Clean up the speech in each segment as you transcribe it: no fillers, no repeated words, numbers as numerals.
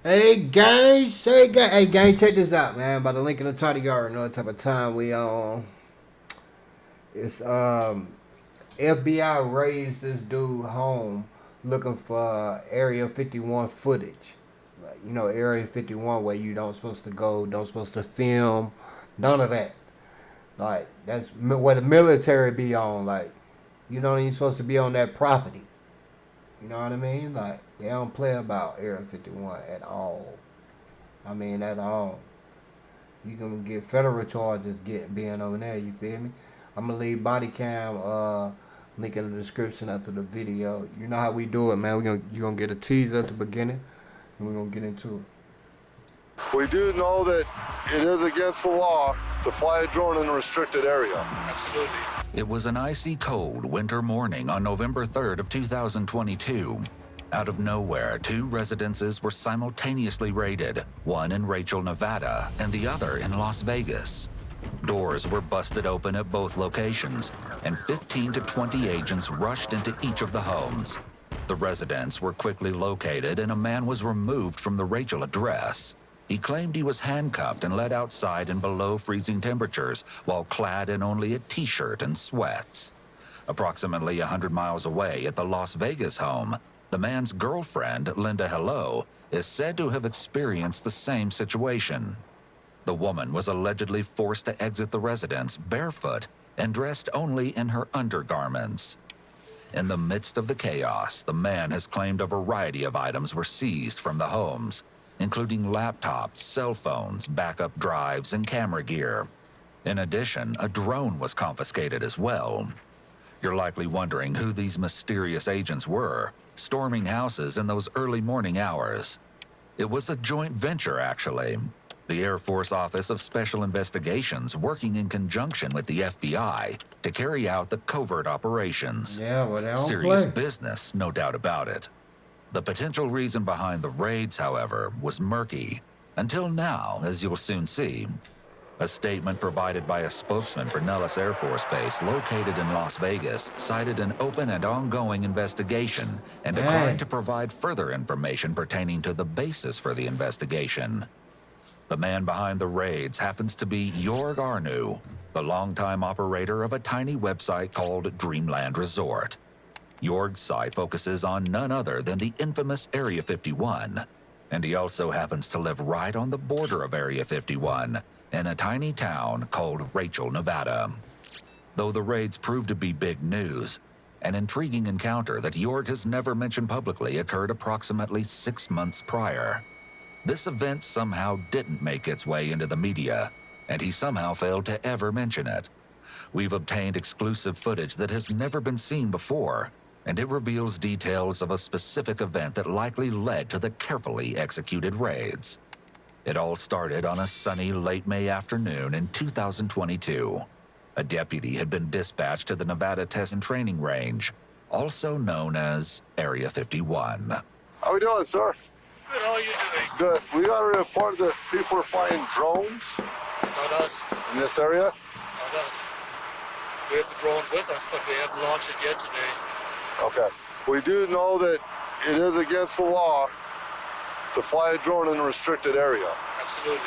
Hey gang, check this out, man. By the link in the title, you already know what type of time we on. It's FBI raised this dude home looking for Area 51 footage. Like, Area 51 where you don't supposed to go, don't supposed to film, none of that. Like that's where the military be on. Like you don't even supposed to be on that property. You know what I mean? Like they don't play about Area 51 at all. I mean at all. You can get federal charges get being over there. You feel me? I'm gonna leave body cam link in the description after the video. You know how we do it, man. You gonna get a teaser at the beginning, and we're gonna get into it. We do know that it is against the law to fly a drone in a restricted area. Absolutely. It was an icy cold winter morning on November 3rd of 2022. Out of nowhere, two residences were simultaneously raided, one in Rachel, Nevada, and the other in Las Vegas. Doors were busted open at both locations, and 15 to 20 agents rushed into each of the homes. The residents were quickly located, and a man was removed from the Rachel address. He claimed he was handcuffed and led outside in below freezing temperatures while clad in only a t-shirt and sweats. Approximately 100 miles away at the Las Vegas home, the man's girlfriend, Linda Hello, is said to have experienced the same situation. The woman was allegedly forced to exit the residence barefoot and dressed only in her undergarments. In the midst of the chaos, the man has claimed a variety of items were seized from the homes, including laptops, cell phones, backup drives, and camera gear. In addition, a drone was confiscated as well. You're likely wondering who these mysterious agents were, storming houses in those early morning hours. It was a joint venture, actually. The Air Force Office of Special Investigations working in conjunction with the FBI to carry out the covert operations. Yeah, well, they don't Serious play. business, no doubt about it. The potential reason behind the raids, however, was murky. Until now, as you'll soon see. A statement provided by a spokesman for Nellis Air Force Base located in Las Vegas cited an open and ongoing investigation and declined to provide further information pertaining to the basis for the investigation. The man behind the raids happens to be Jorg Arnu, the longtime operator of a tiny website called Dreamland Resort. Jorg's site focuses on none other than the infamous Area 51, and he also happens to live right on the border of Area 51 in a tiny town called Rachel, Nevada. Though the raids proved to be big news, an intriguing encounter that Jorg has never mentioned publicly occurred approximately 6 months prior. This event somehow didn't make its way into the media, and he somehow failed to ever mention it. We've obtained exclusive footage that has never been seen before, and it reveals details of a specific event that likely led to the carefully executed raids. It all started on a sunny late May afternoon in 2022. A deputy had been dispatched to the Nevada Test and Training Range, also known as Area 51. How we doing, sir? Good, how are you doing? Good. We got a report that people are flying drones Not us. in this area. Not us. We have the drone with us, but we haven't launched it yet today. Okay. We do know that it is against the law to fly a drone in a restricted area. Absolutely.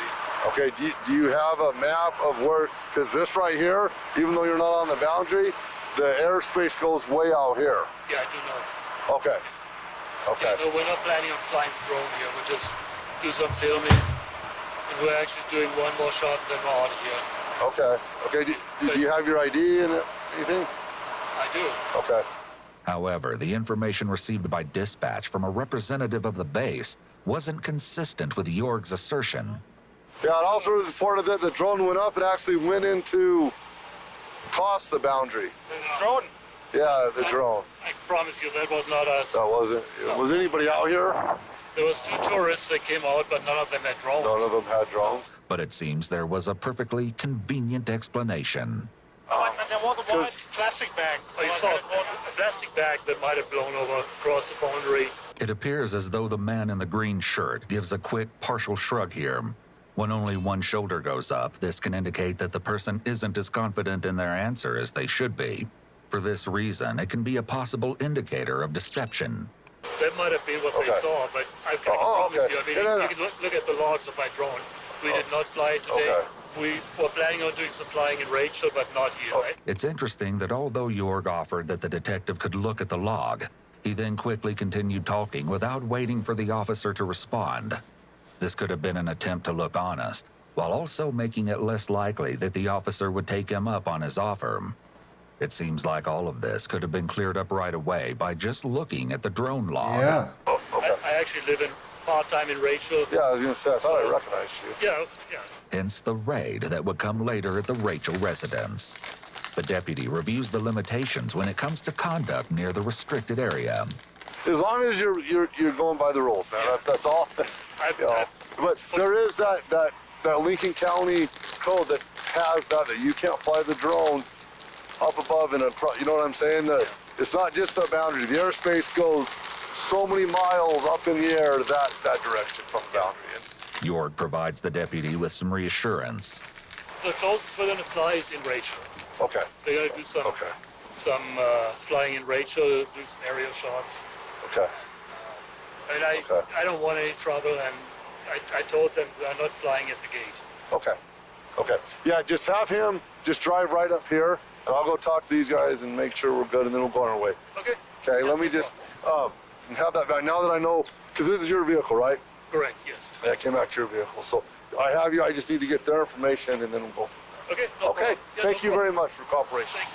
Okay, do you have a map of where, because this right here, even though you're not on the boundary, the airspace goes way out here. Yeah, I do know. Okay. Okay. Yeah, no, we're not planning on flying the drone here. We'll just do some filming. And we're actually doing one more shot, then we're out of here. Okay. Okay. Do you have your ID and anything? I do. Okay. However, the information received by dispatch from a representative of the base wasn't consistent with Jorg's assertion. Yeah, it also was reported that the drone went up and actually went into across the boundary. The drone? Yeah, the drone. I promise you that was not us. That wasn't. Was anybody out here? There was 2 tourists that came out, but none of them had drones. None of them had drones. But it seems there was a perfectly convenient explanation. But there was a white plastic bag. I saw a plastic bag that might have blown over across the boundary. It appears as though the man in the green shirt gives a quick, partial shrug here. When only one shoulder goes up, this can indicate that the person isn't as confident in their answer as they should be. For this reason, it can be a possible indicator of deception. That might have been what they Okay. saw, but I can Oh, promise okay. you. I mean, No. you can look at the logs of my drone. We did not fly it today. Okay. We were planning on doing some flying in Rachel, but not here, right? It's interesting that although Jorg offered that the detective could look at the log, he then quickly continued talking without waiting for the officer to respond. This could have been an attempt to look honest, while also making it less likely that the officer would take him up on his offer. It seems like all of this could have been cleared up right away by just looking at the drone log. Yeah. I actually live in part-time in Rachel. Yeah, I was gonna say, I thought I recognized you. Yeah. Hence the raid that would come later at the Rachel residence. The deputy reviews the limitations when it comes to conduct near the restricted area. As long as you're going by the rules, man. That's all. But there is that Lincoln County code that has that you can't fly the drone up above in a, you know what I'm saying? That it's not just the boundary. The airspace goes so many miles up in the air that direction from the boundary. Jorg provides the deputy with some reassurance. The closest we're going to fly is in Rachel. Okay. They're going to do some flying in Rachel, do some aerial shots. Okay. And I don't want any trouble, and I told them I'm not flying at the gate. Okay. Yeah, just have him just drive right up here, and I'll go talk to these guys and make sure we're good, and then we'll go on our way. Okay. Okay, Yeah, let me no just problem. have that back. Now that I know, because this is your vehicle, right? Correct, yes. I came back to your vehicle. So I have you. I just need to get their information, and then we'll go from there. Okay, no Okay. problem. Yeah, Thank no you very problem. much for cooperation. Thank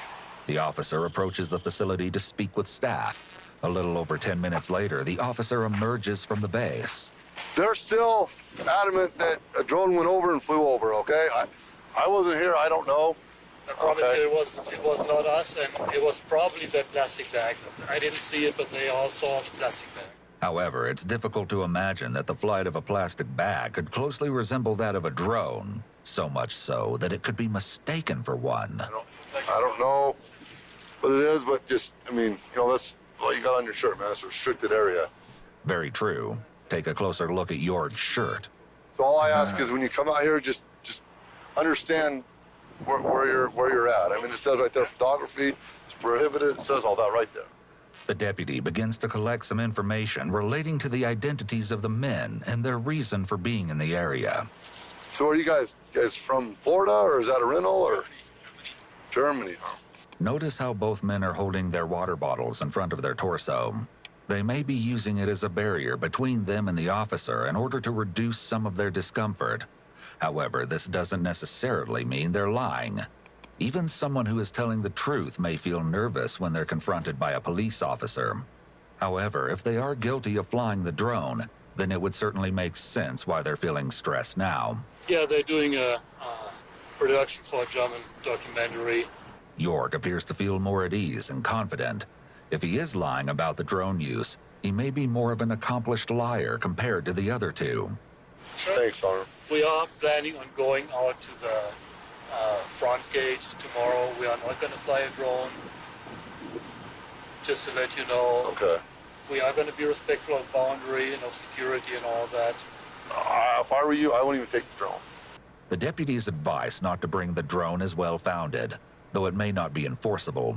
you. The officer approaches the facility to speak with staff. A little over 10 minutes later, the officer emerges from the base. They're still adamant that a drone went over and flew over, okay? I wasn't here. I don't know. I promise Okay. you it was not us, and it was probably that plastic bag. I didn't see it, but they all saw the plastic bag. However, it's difficult to imagine that the flight of a plastic bag could closely resemble that of a drone, so much so that it could be mistaken for one. I don't know what it is, but just, I mean, that's what you got on your shirt, man. It's a restricted area. Very true. Take a closer look at Jorg's shirt. So all I ask is when you come out here, just understand where you're at. I mean, it says right there, photography is prohibited. It says all that right there. The deputy begins to collect some information relating to the identities of the men and their reason for being in the area. So are you guys from Florida, or is that a rental, or Germany? Notice how both men are holding their water bottles in front of their torso. They may be using it as a barrier between them and the officer in order to reduce some of their discomfort. However, this doesn't necessarily mean they're lying. Even someone who is telling the truth may feel nervous when they're confronted by a police officer. However, if they are guilty of flying the drone, then it would certainly make sense why they're feeling stressed now. Yeah, they're doing a production for a German documentary. Jorg appears to feel more at ease and confident. If he is lying about the drone use, he may be more of an accomplished liar compared to the other two. Thanks, Arnold. We are planning on going out to the front gate tomorrow. We are not going to fly a drone. Just to let you know, Okay. we are going to be respectful of boundary and of security and all that. If I were you, I wouldn't even take the drone. The deputy's advice not to bring the drone is well-founded, though it may not be enforceable.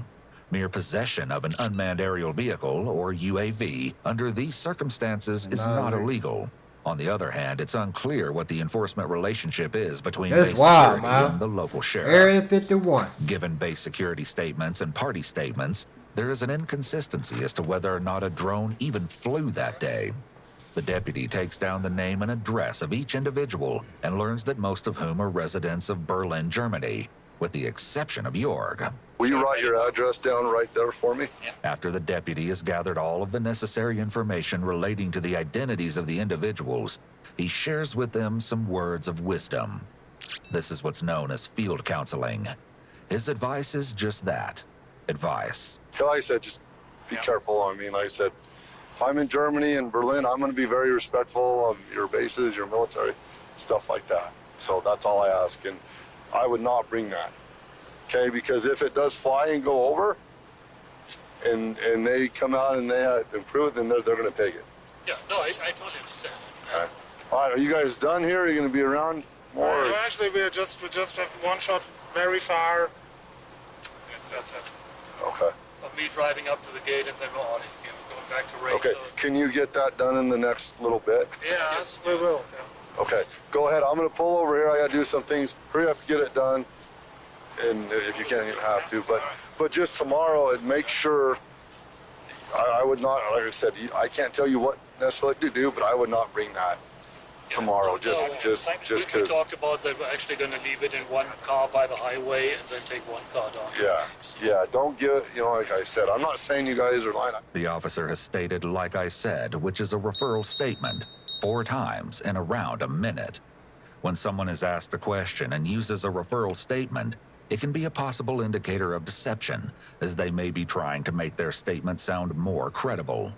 Mere possession of an unmanned aerial vehicle, or UAV, under these circumstances is not illegal. On the other hand, it's unclear what the enforcement relationship is between That's base wild, security man. and the local sheriff. Area 51. Given base security statements and party statements, there is an inconsistency as to whether or not a drone even flew that day. The deputy takes down the name and address of each individual and learns that most of whom are residents of Berlin, Germany, with the exception of Jorg. Will you write your address down right there for me? After the deputy has gathered all of the necessary information relating to the identities of the individuals, he shares with them some words of wisdom. This is what's known as field counseling. His advice is just that, advice. Like I said, just be careful. I mean, like I said, if I'm in Germany and Berlin, I'm going to be very respectful of your bases, your military, stuff like that. So that's all I ask. And I would not bring that. Okay, because if it does fly and go over, and they come out and they improve it, then they're going to take it. Yeah, no, I totally understand. Okay. All right, are you guys done here? Are you going to be around more? No, actually, we just have one shot very far. That's it. Okay. Of me driving up to the gate and then we're on if you go back to Ray. Okay, So, can you get that done in the next little bit? Yes, we will. Okay, go ahead. I'm gonna pull over here. I gotta do some things. Hurry up, get it done. And if you can, you don't have to. But just tomorrow, and make sure. I would not, like I said, I can't tell you what necessarily to do, but I would not bring that tomorrow. Just we because. talked about that we're actually going to leave it in one car by the highway and then take one car down. Yeah. Don't get, like I said, I'm not saying you guys are lying. The officer has stated, like I said, which is a referral statement, 4 times in around a minute. When someone is asked a question and uses a referral statement, it can be a possible indicator of deception, as they may be trying to make their statement sound more credible.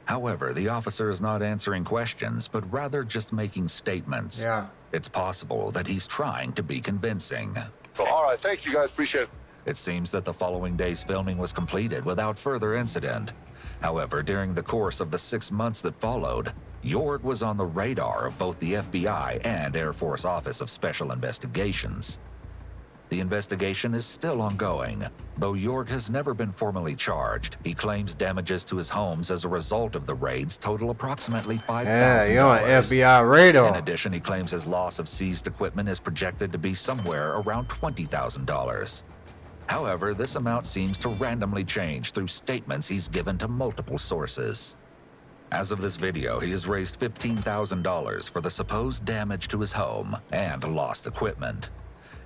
However, the officer is not answering questions, but rather just making statements. Yeah. It's possible that he's trying to be convincing. So, all right, thank you guys, appreciate it. It seems that the following day's filming was completed without further incident. However, during the course of the 6 months that followed, Yorg was on the radar of both the FBI and Air Force Office of Special Investigations. The investigation is still ongoing. Though Yorg has never been formally charged, he claims damages to his homes as a result of the raids total approximately $5,000. Yeah, you're on FBI In radar. addition, he claims his loss of seized equipment is projected to be somewhere around $20,000. However, this amount seems to randomly change through statements he's given to multiple sources. As of this video, he has raised $15,000 for the supposed damage to his home and lost equipment.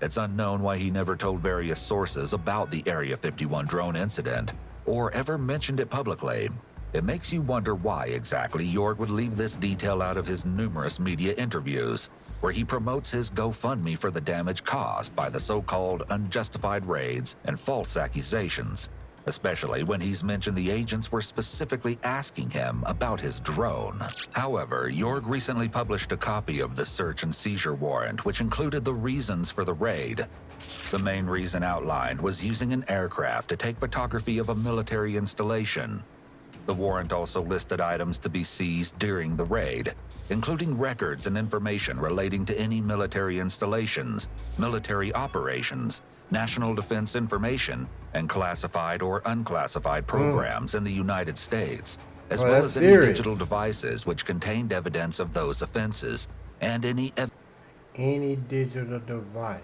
It's unknown why he never told various sources about the Area 51 drone incident, or ever mentioned it publicly. It makes you wonder why exactly Yorg would leave this detail out of his numerous media interviews, where he promotes his GoFundMe for the damage caused by the so-called unjustified raids and false accusations, especially when he's mentioned the agents were specifically asking him about his drone. However, Yorg recently published a copy of the search and seizure warrant, which included the reasons for the raid. The main reason outlined was using an aircraft to take photography of a military installation. The warrant also listed items to be seized during the raid, including records and information relating to any military installations, military operations, national defense information, and classified or unclassified programs in the United States, as well that's as any serious. digital devices which contained evidence of those offenses, and any Any digital device.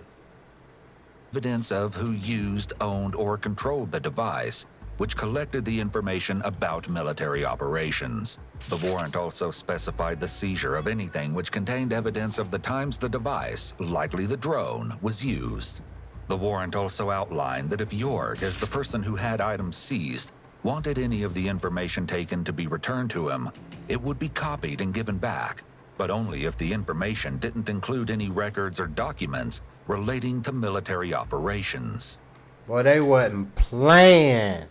evidence of who used, owned, or controlled the device, which collected the information about military operations. The warrant also specified the seizure of anything which contained evidence of the times the device, likely the drone, was used. The warrant also outlined that if Yorg, as the person who had items seized, wanted any of the information taken to be returned to him, it would be copied and given back, but only if the information didn't include any records or documents relating to military operations. Boy, they wasn't playing.